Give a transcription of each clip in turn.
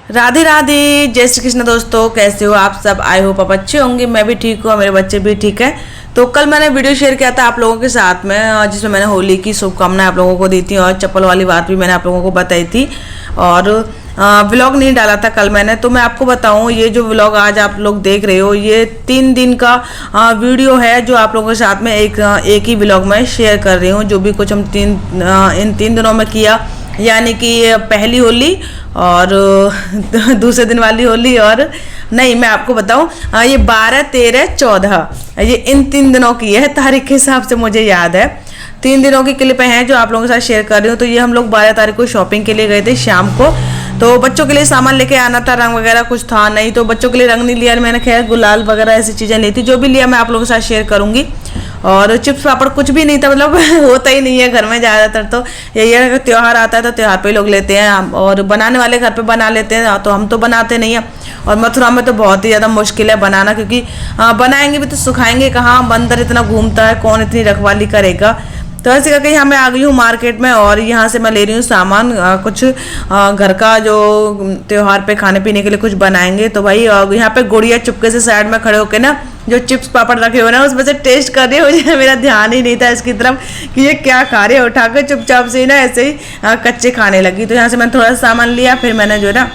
राधे राधे, जय श्री कृष्ण। दोस्तों कैसे हो आप सब? आई होप आप अच्छे होंगे। मैं भी ठीक हूँ, मेरे बच्चे भी ठीक है। तो कल मैंने वीडियो शेयर किया था आप लोगों के साथ में, जिसमें मैंने होली की शुभकामनाएं आप लोगों को दी थी और चप्पल वाली बात भी मैंने आप लोगों को बताई थी। और व्लॉग नहीं डाला था कल मैंने, तो मैं आपको बताऊं, ये जो व्लॉग आज आप लोग देख रहे हो ये 3 दिन का वीडियो है जो आप लोगों के साथ में एक ही व्लॉग में शेयर कर रही हूँ। जो भी कुछ हम इन 3 दिनों में किया, यानी कि पहली होली और दूसरे दिन वाली होली, और नहीं मैं आपको बताऊं, ये 12, 13, 14 ये इन 3 दिनों की है। तारीख के हिसाब से मुझे याद है 3 दिनों की क्लिप हैं जो आप लोगों के साथ शेयर कर रही हूँ। तो ये हम लोग 12 तारीख को शॉपिंग के लिए गए थे शाम को। तो बच्चों के लिए सामान लेके आना था, रंग वगैरह कुछ था नहीं, तो बच्चों के लिए रंग नहीं लिया मैंने, खैर गुलाल वगैरह ऐसी चीज़ें ली थी। जो भी लिया मैं आप लोगों के साथ शेयर करूंगी। और चिप्स पापड़ कुछ भी नहीं था, मतलब होता ही नहीं है घर में ज़्यादातर। तो यही है कि त्यौहार आता है तो त्यौहार पे लोग लेते हैं, और बनाने वाले घर पे बना लेते हैं, तो हम तो बनाते नहीं हैं। और मथुरा में तो बहुत ही ज़्यादा मुश्किल है बनाना, क्योंकि बनाएंगे भी तो सुखाएंगे कहाँ, बंदर इतना घूमता है, कौन इतनी रखवाली करेगा। तो ऐसे करके यहाँ मैं आ गई हूँ मार्केट में, और यहाँ से मैं ले रही हूँ सामान, कुछ घर का जो त्योहार पे खाने पीने के लिए कुछ बनाएंगे। तो भाई यहाँ पे गुड़िया चुपके से साइड में खड़े होके ना जो चिप्स पापड़ रखे हुए ना उसमें से टेस्ट कर रही हो। मेरा ध्यान ही नहीं था इसकी तरफ कि ये क्या खा रहे हो। उठा के चुपचाप से ही ना ऐसे ही कच्चे खाने लगी। तो यहाँ से मैंने थोड़ा सा सामान लिया, फिर मैंने जो है ना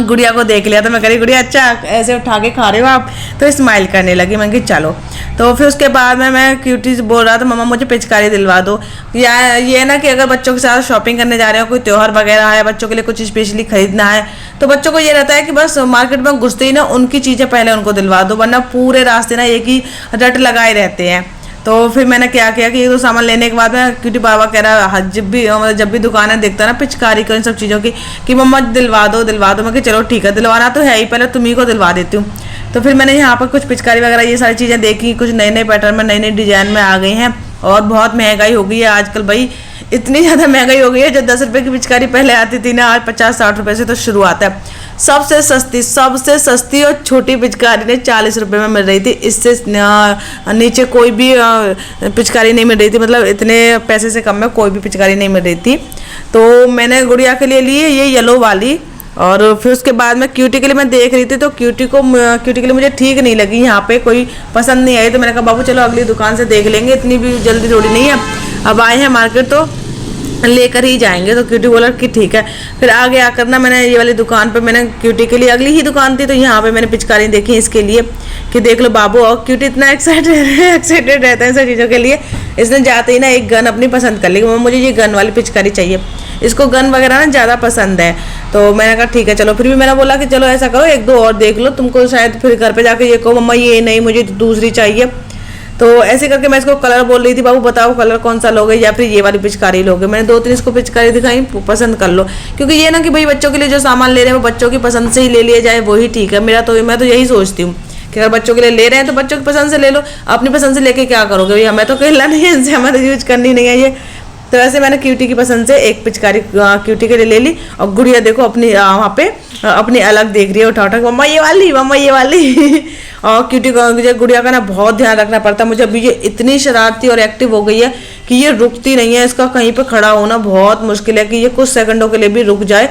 गुड़िया को देख लिया, तो मैं कह रही गुड़िया अच्छा ऐसे उठा के खा रहे हो आप, तो स्माइल करने लगी। मैं कही चलो। तो फिर उसके बाद में मैं क्यूटी से बोल रहा था मम्मा मुझे पिचकारी दिलवा दो। या ये ना कि अगर बच्चों के साथ शॉपिंग करने जा रहे हो, कोई त्यौहार वगैरह है, बच्चों के लिए कुछ स्पेशली खरीदना है, तो बच्चों को ये रहता है कि बस मार्केट में घुसते ही ना उनकी चीज़ें पहले उनको दिलवा दो, वरना पूरे रास्ते ना एक ही रट लगाए रहते हैं। तो फिर मैंने क्या किया कि ये तो सामान लेने के बाद में क्यूटी बाबा कह रहा जब भी दुकानें देखता ना पिचकारी को इन सब चीज़ों की कि मम्मा दिलवा दो। मैं कि चलो ठीक है, दिलवाना तो है ही, पहले तुम्ही को दिलवा देती हूँ। तो फिर मैंने यहाँ पर कुछ पिचकारी वगैरह ये सारी चीज़ें देखी, कुछ नए नए पैटर्न में नई नई डिजाइन में आ गई हैं। और बहुत महंगाई हो गई है आजकल भाई, इतनी ज़्यादा महंगाई हो गई है। जो 10 रुपये की पिचकारी पहले आती थी ना, आज 50-60 रुपये से तो शुरुआत है। सबसे सस्ती और छोटी पिचकारी ने 40 रुपये में मिल रही थी। इससे नीचे कोई भी पिचकारी नहीं मिल रही थी, मतलब इतने पैसे से कम में कोई भी पिचकारी नहीं मिल रही थी। तो मैंने गुड़िया के लिए ली ये येलो वाली। और फिर उसके बाद में क्यूटी के लिए मैं देख रही थी, तो क्यूटी के लिए मुझे ठीक नहीं लगी, यहाँ पे कोई पसंद नहीं आई। तो मैंने कहा बाबू चलो अगली दुकान से देख लेंगे, इतनी भी जल्दी थोड़ी नहीं है, अब आए हैं मार्केट तो लेकर ही जाएंगे। तो क्यूटी बोला कि ठीक है। फिर आगे आकर ना मैंने ये वाली दुकान पे, मैंने क्यूटी के लिए अगली ही दुकान थी, तो यहाँ पे मैंने पिचकारी देखी इसके लिए कि देख लो बाबू। और क्यूटी इतना एक्साइटेड रहता है इन सब चीज़ों के लिए। इसने जाते ही ना एक गन अपनी पसंद कर ली, मुझे ये गन वाली पिचकारी चाहिए, इसको गन वगैरह ना ज़्यादा पसंद है। तो मैंने कहा ठीक है चलो। फिर भी मैंने बोला कि चलो ऐसा करो 1-2 और देख लो, तुमको शायद फिर घर पे जाके ये कहो मम्मा ये नहीं मुझे दूसरी चाहिए। तो ऐसे करके मैं इसको कलर बोल रही थी, बाबू बताओ कलर कौन सा लोगे या फिर ये वाली पिचकारी लोगे। मैंने 2-3 इसको पिचकारी दिखाई, पसंद कर लो, क्योंकि ये ना कि भाई बच्चों के लिए जो सामान ले रहे हैं वो बच्चों की पसंद से ही ले लिया जाए, वही ठीक है। मैं तो यही सोचती हूँ कि अगर बच्चों के लिए ले रहे हैं तो बच्चों की पसंद से ले लो, अपनी पसंद से लेके क्या करोगे भाई, हमें तो कहला नहीं है इनसे, हमें तो यूज करनी नहीं है ये। तो ऐसे मैंने क्यूटी की पसंद से एक पिचकारी क्यूटी के लिए ले ली। और गुड़िया देखो अपनी वहाँ पे अपनी अलग देख रही है, उठा मम्मा ये वाली और क्यूटी गुड़िया का ना बहुत ध्यान रखना पड़ता है मुझे। अभी ये इतनी शरारती और एक्टिव हो गई है कि ये रुकती नहीं है, इसका कहीं पे खड़ा होना बहुत मुश्किल है कि ये कुछ सेकंडों के लिए भी रुक जाए,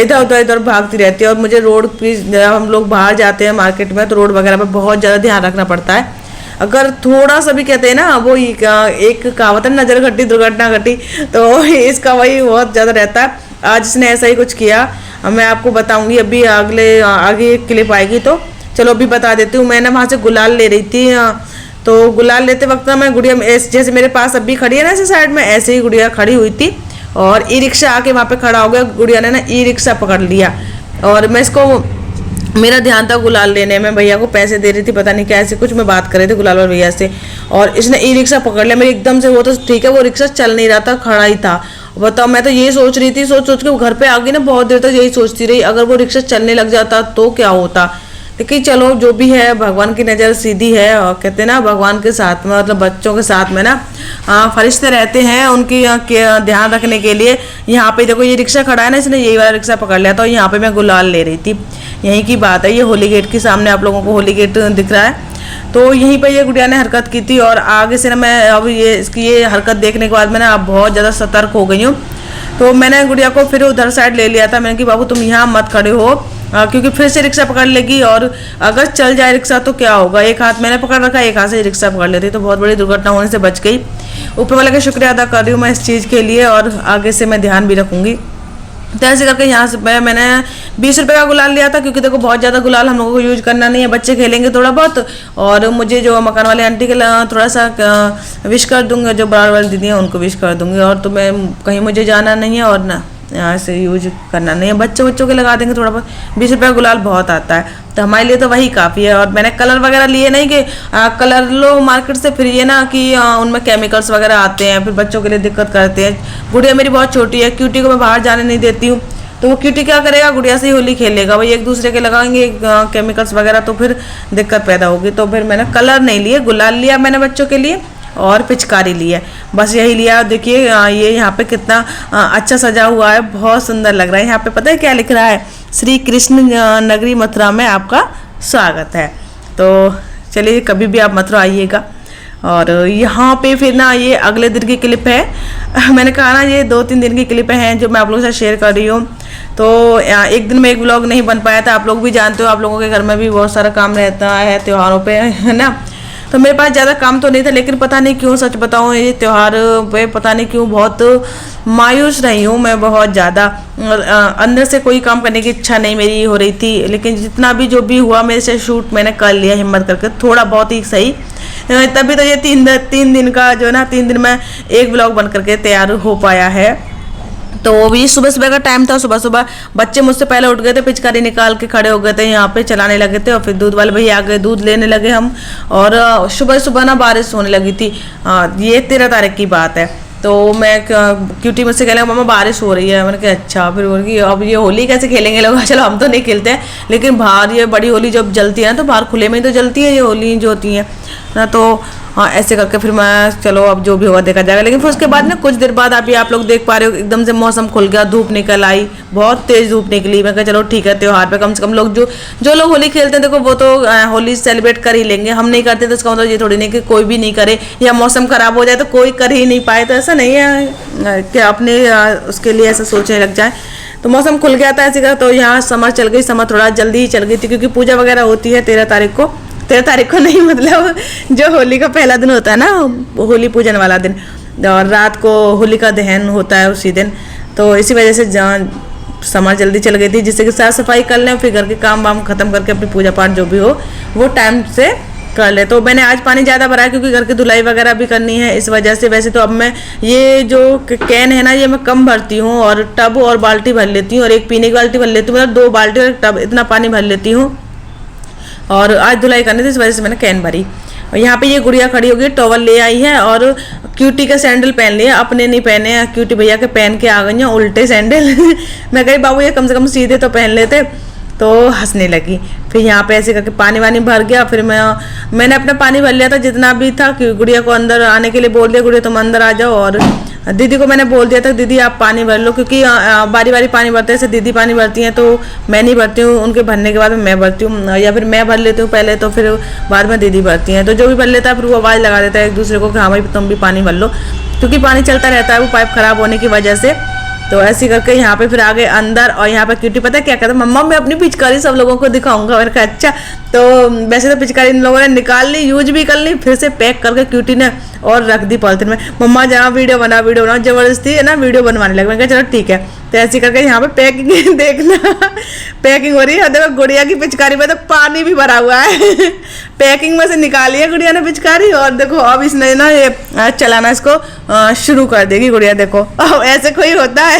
इधर भागती रहती है। और मुझे रोड पे हम लोग बाहर जाते हैं मार्केट में, तो रोड वगैरह पे बहुत ज़्यादा ध्यान रखना पड़ता है। अगर थोड़ा सा भी कहते हैं ना, वो एक कहावत है नजर घटी दुर्घटना घटी, तो इसका वही बहुत ज़्यादा रहता है। आज इसने ऐसा ही कुछ किया, मैं आपको बताऊंगी अभी आगे क्लिप आएगी तो चलो अभी बता देती हूँ। मैंने वहाँ से गुलाल ले रही थी, तो गुलाल लेते वक्त ना मैं गुड़िया जैसे मेरे पास अभी खड़ी है ना ऐसे साइड में, ऐसे ही गुड़िया खड़ी हुई थी और ई रिक्शा आके वहाँ पे खड़ा हो गया। गुड़िया ने ना ई रिक्शा पकड़ लिया, और मैं इसको, मेरा ध्यान था गुलाल लेने में, भैया को पैसे दे रही थी, पता नहीं क्या ऐसे कुछ मैं बात कर रही थी गुलाल और भैया से, और इसने ई रिक्शा पकड़ लिया मेरे एकदम से। वो तो ठीक है वो रिक्शा चल नहीं रहा था, खड़ा ही था। बताओ मैं तो ये सोच रही थी, सोच के घर पे आ गई ना, बहुत देर तक यही सोचती रही अगर वो रिक्शा चलने लग जाता तो क्या होता। लेकिन चलो जो भी है, भगवान की नज़र सीधी है। और कहते हैं ना भगवान के साथ में, मतलब बच्चों के साथ में ना फरिश्ते रहते हैं उनकी ध्यान रखने के लिए। यहाँ पे देखो ये रिक्शा खड़ा है ना, इसने यही वाला रिक्शा पकड़ लिया था, और यहाँ पे मैं गुलाल ले रही थी। यहीं की बात है, ये होली गेट के सामने आप लोगों को होली गेट दिख रहा है, तो यहीं पर ये गुड़िया ने हरकत की थी। और आगे से ना मैं अब इसकी ये हरकत देखने के बाद मैं ना अब बहुत ज़्यादा सतर्क हो गई हूँ। तो मैंने गुड़िया को फिर उधर साइड ले लिया था। मैंने कि बाबू तुम यहाँ मत खड़े हो, क्योंकि फिर से रिक्शा पकड़ लेगी और अगर चल जाए रिक्शा तो क्या होगा। एक हाथ मैंने पकड़ रखा, एक हाथ से रिक्शा पकड़ लेती तो बहुत बड़ी दुर्घटना होने से बच गई। ऊपर वाले का शुक्रिया अदा कर रही हूँ मैं इस चीज़ के लिए, और आगे से मैं ध्यान भी रखूँगी। तो ऐसे करके यहाँ से मैंने 20 रुपये का गुलाल लिया था, क्योंकि देखो बहुत ज़्यादा गुलाल हम लोगों को यूज करना नहीं है, बच्चे खेलेंगे थोड़ा बहुत, और मुझे जो मकान वाले आंटी के थोड़ा सा विश कर दूंगा, जो बराबर वाली दीदी हैं उनको विश कर दूंगी। और तो मैं कहीं मुझे जाना नहीं है और ना यहाँ से यूज करना नहीं है, बच्चों के लगा देंगे थोड़ा बहुत। 20 रुपये का गुलाल बहुत आता है, तो हमारे लिए तो वही काफ़ी है। और मैंने कलर वगैरह लिए नहीं कि कलर लो मार्केट से, फिर ये ना कि उनमें केमिकल्स वगैरह आते हैं, फिर बच्चों के लिए दिक्कत करते हैं। गुड़िया मेरी बहुत छोटी है, क्यूटी को मैं बाहर जाने नहीं देती हूँ, तो वो क्यूटी क्या करेगा, गुड़िया से ही होली खेलेगा। वही एक दूसरे के लगाएंगे केमिकल्स वगैरह, तो फिर दिक्कत पैदा होगी। तो फिर मैंने कलर नहीं लिए, गुलाल लिया मैंने बच्चों के लिए और पिचकारी ली है, बस यही लिया। देखिए ये यहाँ पे कितना अच्छा सजा हुआ है, बहुत सुंदर लग रहा है। यहाँ पे पता है क्या लिख रहा है, श्री कृष्ण नगरी मथुरा में आपका स्वागत है। तो चलिए कभी भी आप मथुरा आइएगा। और यहाँ पे फिर ना ये अगले दिन की क्लिप है। मैंने कहा ना ये 2-3 दिन की क्लिप हैं जो मैं आप लोगों से शेयर कर रही हूँ। तो एक दिन में एक व्लॉग नहीं बन पाया था, आप लोग भी जानते हो, आप लोगों के घर में भी बहुत सारा काम रहता है त्योहारों पे, है ना। तो मेरे पास ज़्यादा काम तो नहीं था, लेकिन पता नहीं क्यों, सच बताऊँ, ये त्यौहार पे पता नहीं क्यों बहुत मायूस रही हूँ मैं, बहुत ज़्यादा। अंदर से कोई काम करने की इच्छा नहीं मेरी हो रही थी, लेकिन जितना भी जो भी हुआ मेरे से शूट मैंने कर लिया हिम्मत करके, थोड़ा बहुत ही सही। तभी तो ये 3 दिन का जो है ना, 3 दिन में एक ब्लॉग बन करके तैयार हो पाया है। तो वो भी सुबह सुबह का टाइम था, सुबह सुबह बच्चे मुझसे पहले उठ गए थे, पिचकारी निकाल के खड़े हो गए थे यहाँ पे, चलाने लगे थे। और फिर दूध वाले भैया आ गए, दूध लेने लगे हम। और सुबह सुबह ना बारिश होने लगी थी, ये 13 तारीख की बात है। तो मैं क्यूटी मुझसे कह लगा मम्मा बारिश हो रही है। मैंने कहा अच्छा। फिर बोली अब ये होली कैसे खेलेंगे लोग, चलो हम तो नहीं खेलते हैं, लेकिन बाहर ये बड़ी होली जब जलती है ना, तो बाहर खुले में ही तो जलती है ये होली जो होती है ना। तो हाँ ऐसे करके फिर मैं चलो अब जो भी होगा देखा जाएगा। लेकिन फिर उसके बाद ना कुछ देर बाद अभी आप लोग देख पा रहे हो एकदम से मौसम खुल गया, धूप निकल आई, बहुत तेज धूप निकली। मैं कहा चलो ठीक है, त्योहार पे कम से कम लोग जो लोग होली खेलते हैं देखो वो तो होली सेलिब्रेट कर ही लेंगे, हम नहीं करते तो इसका मतलब ये थोड़ी नहीं कि कोई भी नहीं करे, या मौसम खराब हो जाए तो कोई कर ही नहीं पाए, तो ऐसा नहीं है कि अपने उसके लिए ऐसा सोचने लग जाए। तो मौसम खुल गया था ऐसे का। तो यहाँ समर चल गई, समर थोड़ा जल्दी ही चल गई थी, क्योंकि पूजा वगैरह होती है 13 तारीख को। 13 तारीख को नहीं, मतलब जो होली का पहला दिन होता है ना, होली पूजन वाला दिन, और रात को होली का दहन होता है उसी दिन। तो इसी वजह से समर जल्दी चल गई थी, जिससे कि साफ सफाई कर लें, फिर घर के काम वाम खत्म करके अपनी पूजा पाठ जो भी हो वो टाइम से कर ले। तो मैंने आज पानी ज़्यादा भरा है, क्योंकि घर की धुलाई वगैरह भी करनी है इस वजह से। वैसे तो अब मैं ये जो कैन है ना, ये मैं कम भरती हूँ, और टब और बाल्टी भर लेती हूँ, और एक पीने की बाल्टी भर लेती हूँ, मतलब 2 बाल्टी और एक टब, इतना पानी भर लेती हूँ। और आज धुलाई करनी थी, इस वजह से मैंने कैन भरी। और यहाँ पे ये गुड़िया खड़ी होगी, टॉवल ले आई है, और क्यूटी का सैंडल पहन लिया, अपने नहीं पहने, क्यूटी भैया के पहन के आ गई हैं उल्टे सैंडल। मैं कही बाबू ये कम से कम सीधे तो पहन लेते, तो हंसने लगी। फिर यहाँ पे ऐसे करके पानी वानी भर गया। फिर मैंने अपना पानी भर लिया था जितना भी था, कि गुड़िया को अंदर आने के लिए बोल दिया, गुड़िया तुम अंदर आ जाओ। और दीदी को मैंने बोल दिया था दीदी आप पानी भर लो, क्योंकि बारी बारी पानी भरते हैं, जैसे दीदी पानी भरती हैं तो मैं नहीं भरती हूँ, उनके भरने के बाद मैं भरती हूँ, या फिर मैं भर लेती हूँ पहले, तो फिर बाद में दीदी भरती हैं। तो जो भी भर लेता है फिर वो आवाज़ लगा देता है एक दूसरे को कि हाँ भाई तुम भी पानी भर लो, क्योंकि पानी चलता रहता है वो पाइप खराब होने की वजह से। तो ऐसे करके यहाँ पे फिर आ गए अंदर। और यहाँ पे क्यूटी पता है क्या कहता है, मम्मा मैं अपनी पिचकारी सब लोगों को दिखाऊंगा। मैंने कहा अच्छा। तो वैसे तो पिचकारी इन लोगों ने निकाल ली, यूज भी कर ली, फिर से पैक करके क्यूटी ने और रख दी पॉलिथीन में। मम्मा जहाँ वीडियो बनाओ, जबरदस्ती है ना वीडियो बनवाने लगे। मैंने कहा चलो ठीक है। तो ऐसे करके यहाँ पे पैकिंग देखना, पैकिंग हो रही है। देखो गुड़िया की पिचकारी में तो पानी भी भरा हुआ है। पैकिंग में से निकाली है गुड़िया ने पिचकारी, और देखो अब इसने ना ये चलाना इसको शुरू कर देगी गुड़िया। देखो अब ऐसे कोई होता है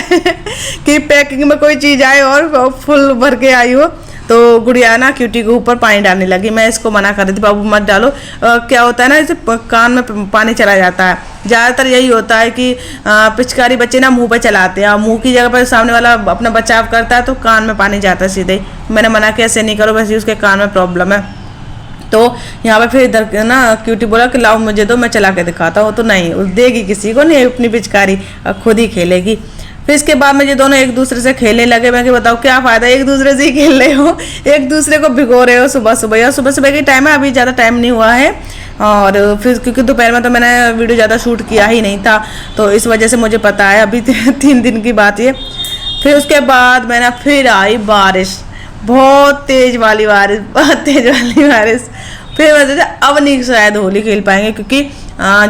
कि पैकिंग में कोई चीज़ आए और फुल भर के आई हो। तो गुड़िया ना क्यूटी के ऊपर पानी डालने लगी। मैं इसको मना कर रही थी बाबू मत डालो, क्या होता है ना इसे कान में पानी चला जाता है। ज़्यादातर यही होता है कि पिचकारी बच्चे ना मुंह पे चलाते हैं, मुंह की जगह पर सामने वाला अपना बचाव करता है तो कान में पानी जाता है सीधे। मैंने मना किया ऐसे नहीं करो, वैसे उसके कान में प्रॉब्लम है। तो यहाँ पे फिर इधर ना क्यूटी बोला कि लाओ मुझे दो, मैं चला के दिखाता हूँ। तो नहीं देगी किसी को नहीं अपनी पिचकारी, खुद ही खेलेगी। फिर इसके बाद में ये दोनों एक दूसरे से खेलने लगे। मैं कि बताओ क्या फ़ायदा, एक दूसरे से ही खेल रहे हो, एक दूसरे को भिगो रहे हो सुबह सुबह। या सुबह सुबह की टाइम है, अभी ज़्यादा टाइम नहीं हुआ है, और फिर क्योंकि दोपहर में तो मैंने वीडियो ज़्यादा शूट किया ही नहीं था, तो इस वजह से मुझे पता है अभी 3 दिन की बात ये। फिर उसके बाद मैंने फिर आई बारिश, बहुत तेज़ वाली बारिश, बहुत तेज़ वाली बारिश। फिर वजह से अब नहीं शायद होली खेल पाएंगे, क्योंकि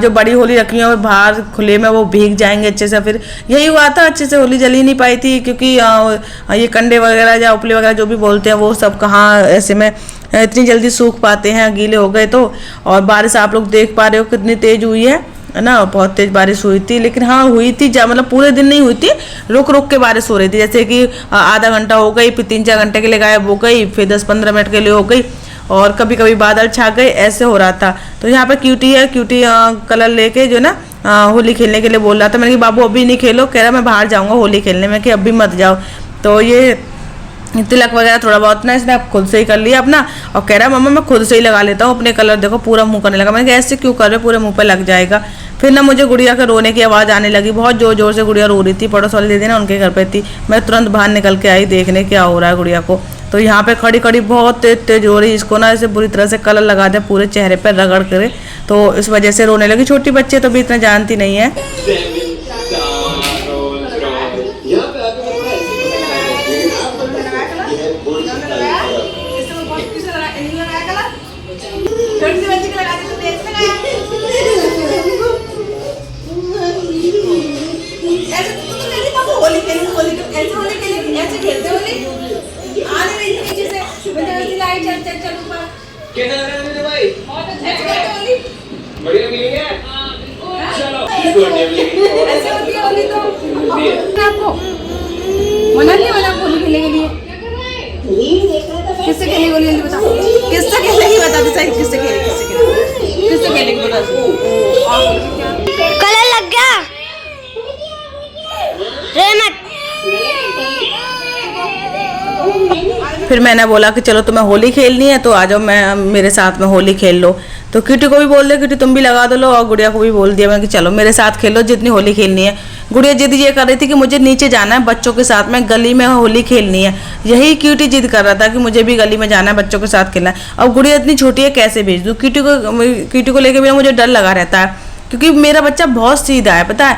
जो बड़ी होली रखी है वो बाहर खुले में वो भीग जाएंगे अच्छे से। फिर यही हुआ था, अच्छे से होली जल ही नहीं पाई थी, क्योंकि ये कंडे वगैरह या उपले वगैरह जो भी बोलते हैं वो सब कहाँ ऐसे में इतनी जल्दी सूख पाते हैं, गीले हो गए तो। और बारिश आप लोग देख पा रहे हो कितनी तेज़ हुई है ना, बहुत तेज़ बारिश हुई थी। लेकिन हाँ हुई थी, मतलब पूरे दिन नहीं हुई थी, रुक रुक के बारिश हो रही थी, जैसे कि आधा घंटा हो गई, फिर 3-4 घंटे के लिए गायब हो गई, फिर 10-15 मिनट के लिए हो गई, और कभी कभी बादल छा गए, ऐसे हो रहा था। तो यहाँ पे क्यूटी है, क्यूटी कलर लेके जो ना होली खेलने के लिए बोल रहा था। मैंने कहा बाबू अभी नहीं खेलो, कह रहा मैं बाहर जाऊँगा होली खेलने में, कि अभी मत जाओ। तो ये तिलक वगैरह थोड़ा बहुत ना इसने खुद से ही कर लिया अपना, और कह रहा है मम्मा मैं खुद से ही लगा लेता हूँ अपने कलर, देखो पूरा मुंह करने लगा। मैंने कहा ऐसे क्यों कर रहे हो, पूरे मुंह पे लग जाएगा। फिर ना मुझे गुड़िया के रोने की आवाज़ आने लगी, बहुत जोर जोर से गुड़िया रो रही थी। पड़ोस वाली दीदी ना उनके घर पे थी, मैं तुरंत बाहर निकल के आई देखने क्या हो रहा है गुड़िया को। तो यहाँ पे खड़ी खड़ी बहुत तेज तेज हो रही, इसको ना ऐसे बुरी तरह से कलर लगा दे पूरे चेहरे पर रगड़ करे, तो इस वजह से रोने लगी। छोटी बच्चे तो भी इतना जानती नहीं है। बढ़िया मिलेंगे। चलो ऐसे होती है होली, तो आपको मना नहीं मना होली खेलने के लिए। किससे खेलेगी होली बताओ, किससे खेलेगी बता दो सही, किससे खेलेगी बता दो। कलर लग गया रेमत। फिर मैंने बोला कि चलो तुम्हें होली खेलनी है तो आ जाओ, मैं मेरे साथ में होली खेल लो। तो क्यूटी को भी बोल दिया, क्यूटी तुम भी लगा दो लो, और गुड़िया को भी बोल दिया मैं कि चलो मेरे साथ खेलो जितनी होली खेलनी है। गुड़िया जिद ये कर रही थी कि मुझे नीचे जाना है बच्चों के साथ में, गली में होली खेलनी है। यही क्यूटी जिद कर रहा था कि मुझे भी गली में जाना है, बच्चों के साथ खेलना है। अब गुड़िया इतनी छोटी है, कैसे भेज दूँ? क्यूटी को लेकर भी मुझे डर लगा रहता है, क्योंकि मेरा बच्चा बहुत सीधा है पता है।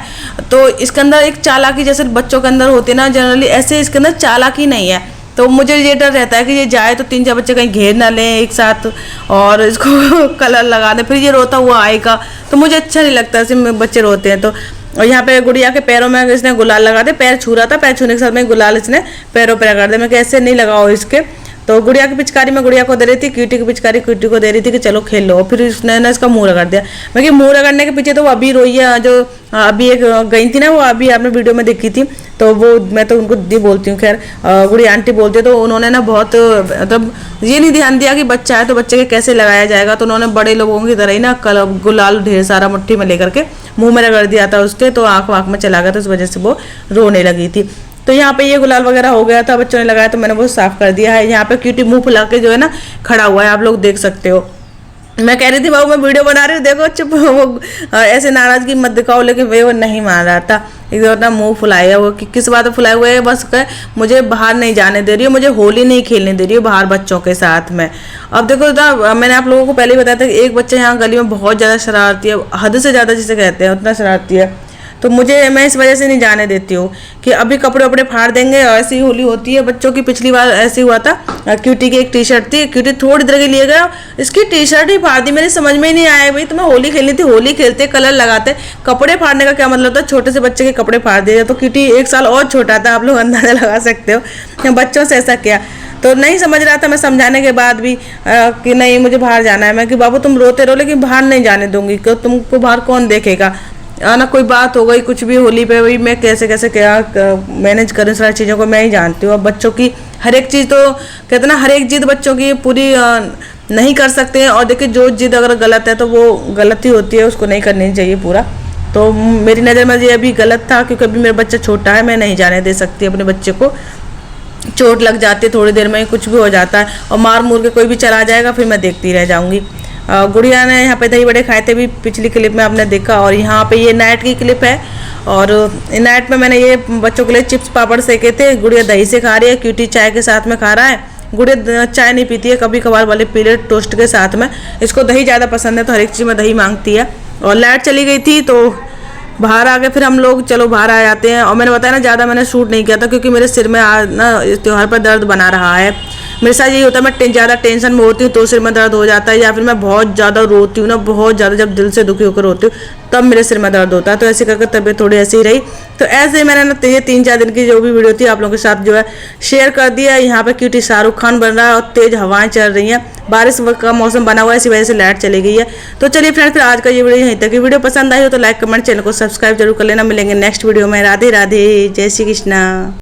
तो इसके अंदर एक चालाकी जैसे बच्चों के अंदर होती है ना जनरली, ऐसे इसके अंदर चालाकी नहीं है। तो मुझे ये डर रहता है कि ये जाए तो 3-4 बच्चे कहीं घेर ना लें एक साथ और इसको कलर लगा दें, फिर ये रोता हुआ आएगा, तो मुझे अच्छा नहीं लगता ऐसे बच्चे रोते हैं। तो और यहाँ पे गुड़िया के पैरों में इसने गुलाल लगा दे, पैर छू रहा था, पैर छूने के साथ में गुलाल इसने पैरों पर रगड़ दे। मैं कैसे नहीं लगाओ इसके। तो गुड़िया की पिचकारी मैं गुड़िया को दे रही थी, क्यूटी की पिचकारी क्यूटी को दे रही थी कि चलो खेल लो। फिर उसने ना इसका मुंह रगड़ दिया। मैं कि मुंह रगड़ने के पीछे तो वो अभी रोई है, जो अभी एक गई थी ना, वो अभी आपने वीडियो में देखी थी, तो वो मैं तो उनको दी बोलती हूँ, खैर गुड़िया आंटी बोलती है। तो उन्होंने ना बहुत मतलब ये नहीं ध्यान दिया कि बच्चा है तो बच्चे के कैसे लगाया जाएगा, तो उन्होंने बड़े लोगों की तरह ही ना गुलाल ढेर सारा मुट्ठी में लेकर के मुँह में रगड़ दिया था उसके, तो आँख में चला गया था, इस वजह से वो रोने लगी थी। तो यहाँ पे ये गुलाल वगैरह हो गया था, बच्चों ने लगाया, तो मैंने वो साफ कर दिया है। यहाँ पे क्यूटी मुंह फुला के जो है ना खड़ा हुआ है, आप लोग देख सकते हो। मैं कह रही थी बाबू मैं वीडियो बना रही हूँ देखो चुप, वो ऐसे नाराजगी मत दिखाओ, लेकिन वो नहीं मान रहा था, एकदम अपना मुंह फुलाया वो किस बात में फुलाए हुए है, बस मुझे बाहर नहीं जाने दे रही है, मुझे होली नहीं खेलने दे रही है बाहर बच्चों के साथ में। अब देखो ना, मैंने आप लोगों को पहले ही बताया था कि एक बच्चा यहाँ गली में बहुत ज़्यादा शरारती है, हद से ज़्यादा जिसे कहते हैं उतना शरारती है। तो मैं इस वजह से नहीं जाने देती हूँ कि अभी कपड़े वपड़े फाड़ देंगे। ऐसी होली होती है बच्चों की, पिछली बार ऐसे हुआ था, क्यूटी की एक टी शर्ट थी, क्यूटी थोड़ी देर के लिए गया, इसकी टी शर्ट ही फाड़ दी। मेरी समझ में ही नहीं आया भाई तुम्हें होली खेलनी थी, होली खेलते कलर लगाते, कपड़े फाड़ने का क्या मतलब था? छोटे से बच्चे के कपड़े फाड़ दिए। तो क्यूटी 1 साल और छोटा था, आप लोग अंदाजा लगा सकते हो बच्चों से ऐसा किया। तो नहीं समझ रहा था, मैं समझाने के बाद भी कि नहीं मुझे बाहर जाना है। मैं कि बाबू तुम रोते रहो लेकिन बाहर नहीं जाने दूंगी, क्यों तुमको बाहर कौन देखेगा ना। कोई बात हो गई कुछ भी होली पे, वही मैं कैसे क्या मैनेज करूँ सारी चीज़ों को मैं ही जानती हूँ। अब बच्चों की हर एक चीज़, तो कहते ना हर एक जिद बच्चों की पूरी नहीं कर सकते हैं। और देखिए जो जिद अगर गलत है तो वो गलत ही होती है, उसको नहीं करनी चाहिए पूरा। तो मेरी नज़र में ये अभी गलत था, क्योंकि अभी मेरा बच्चा छोटा है, मैं नहीं जाने दे सकती अपने बच्चे को। चोट लग जाती है थोड़ी देर में, कुछ भी हो जाता है, और मार मूर के कोई भी चला जाएगा फिर मैं देखती रह जाऊँगी। गुड़िया ने यहाँ पे दही बड़े खाए थे भी, पिछली क्लिप में आपने देखा। और यहाँ पे ये नाइट की क्लिप है, और नाइट में मैंने ये बच्चों के लिए चिप्स पापड़ सेके थे। गुड़िया दही से खा रही है, क्यूटी चाय के साथ में खा रहा है, गुड़िया चाय नहीं पीती है, कभी कभार वाले पी ले टोस्ट के साथ में। इसको दही ज़्यादा पसंद है तो हर एक चीज़ में दही मांगती है। और लाइट चली गई थी तो बाहर आ गए, फिर हम लोग चलो बाहर आ जाते हैं। और मैंने बताया ना ज़्यादा मैंने शूट नहीं किया था क्योंकि मेरे सिर में ना इस त्योहार पर दर्द बना रहा है। मेरे साथ यही होता है, मैं ज़्यादा टेंशन में होती हूँ तो सिर में दर्द हो जाता है, या फिर मैं बहुत ज़्यादा रोती हूँ ना, बहुत ज़्यादा जब दिल से दुखी होकर रोती हूँ तब मेरे सिर में दर्द होता है। तो ऐसे करके तबीयत थोड़ी ऐसी ही रही। तो ऐसे ही मैंने ना ये 3-4 दिन की जो भी वीडियो थी आप लोगों के साथ जो है शेयर कर दिया। यहाँ पे क्यूटी शाहरुख खान बन रहा है और तेज़ हवाएं चल रही हैं, बारिश का मौसम बना हुआ है, इसी वजह से लाइट चली गई है। तो चलिए फ्रेंड्स, फिर आज का ये वीडियो यहीं तक। वीडियो पसंद आई हो तो लाइक कमेंट चैनल को सब्सक्राइब जरूर कर लेना। मिलेंगे नेक्स्ट वीडियो में। राधे राधे, जय श्री कृष्णा।